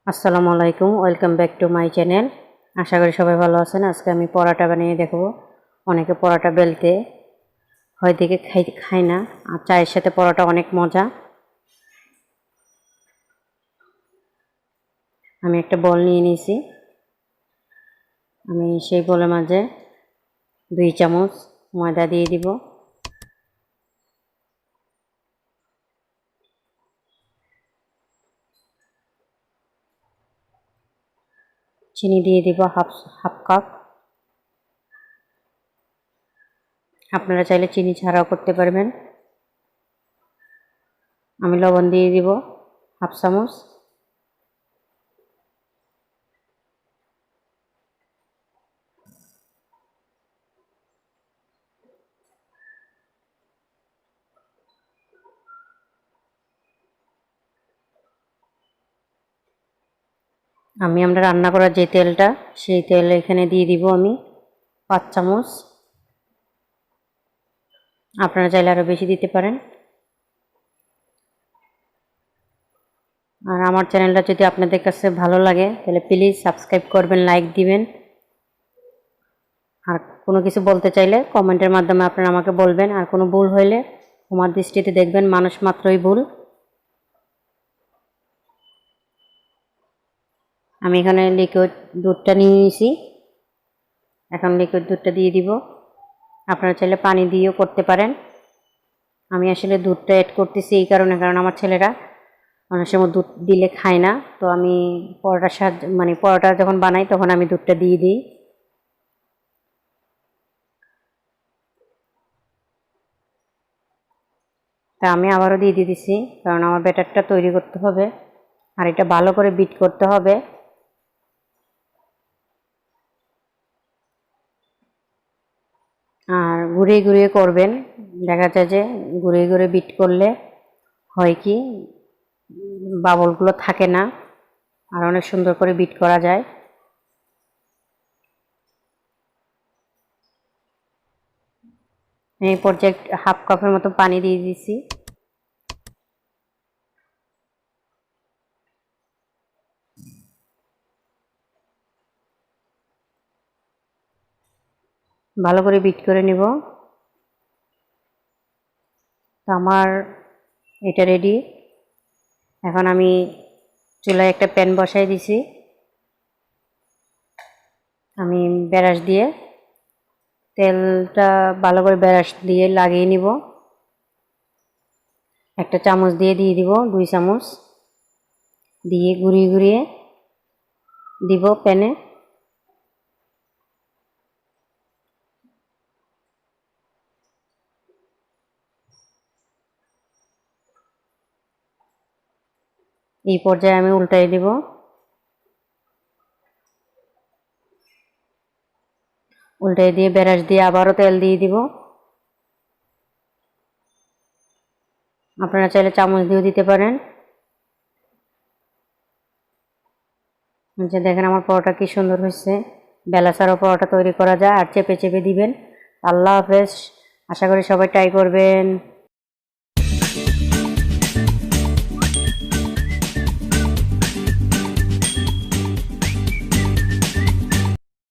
আসসালামু আলাইকুম, welcome back to my channel. আশা করি সবাই ভালো আছেন। আজকে আমি পরোটা বানিয়ে দেখাবো। অনেকে পরোটা বেলতে হয় দেখে খায় না, আর চায়ের সাথে পরোটা অনেক মজা। আমি একটা বল নিয়ে নিয়েছি। আমি সেই বলের মাঝে 2 চামচ ময়দা দিয়ে দিব। চিনি দিয়ে দিব হাফ কাপ। আপনারা চাইলে চিনি ছাড়াও করতে পারবেন। আমি লবণ দিয়ে দিব হাফ চামচ। আমরা রান্না করার যে তেলটা, সেই তেল এখানে দিয়ে দিব আমি 5 চামচ। আপনারা চাইলে আরও বেশি দিতে পারেন। আর আমার চ্যানেলটা যদি আপনাদের কাছে ভালো লাগে তাহলে প্লিজ সাবস্ক্রাইব করবেন, লাইক দিবেন। আর কোনো কিছু বলতে চাইলে কমেন্টের মাধ্যমে আপনারা আমাকে বলবেন। আর কোনো ভুল হইলে ক্ষমার দৃষ্টিতে দেখবেন, মানুষ মাত্রই ভুল। আমি এখানে লিকুইড দুধটা নিয়ে নিয়েছি। এখন লিকুইড দুধটা দিয়ে দিব। আপনারা চাইলে পানি দিয়েও করতে পারেন। আমি আসলে দুধটা অ্যাড করতেছি এই কারণে, কারণ আমার ছেলেরা অনেক সময় দুধ দিলে খায় না। তো আমি পরোটা যখন বানাই তখন আমি দুধটা দিয়ে দিই। তা আমি আবারও দিয়ে দিতেছি, কারণ আমার ব্যাটারটা তৈরি করতে হবে আর এটা ভালো করে বিট করতে হবে। আর ঘুরিয়ে ঘুরিয়ে করবেন। দেখা যায় যে ঘুরিয়ে ঘুরিয়ে বিট করলে হয় কি, বাবলগুলো থাকে না, আর অনেক সুন্দর করে বিট করা যায়। এই পর্যায়ে হাফ কাপের মতো পানি দিয়ে দিয়েছি। ভালো করে বিট করে নিব। তো আমার এটা রেডি। এখন আমি চুলায় একটা প্যান বসাই দিছি। আমি ব্রাশ দিয়ে তেলটা ভালো করে ব্রাশ দিয়ে লাগিয়ে নিব। একটা চামচ দিয়ে দিব 2 চামচ দিয়ে ঘুরিয়ে ঘুরিয়ে দিব প্যানে। এই পর্যায়ে আমি উল্টাই দিব। উল্টাই দিয়ে ব্রাশ দিয়ে আবারও তেল দিয়ে দিব। আপনারা চাইলে চামচ দিয়েও দিতে পারেন। যে দেখেন আমার পরোটা কি সুন্দর হয়েছে। বেলা ছাড়াও পরোটা তৈরি করা যায়, আর চেপে চেপে দিবেন। আল্লাহ হাফেজ। আশা করি সবাই ট্রাই করবেন।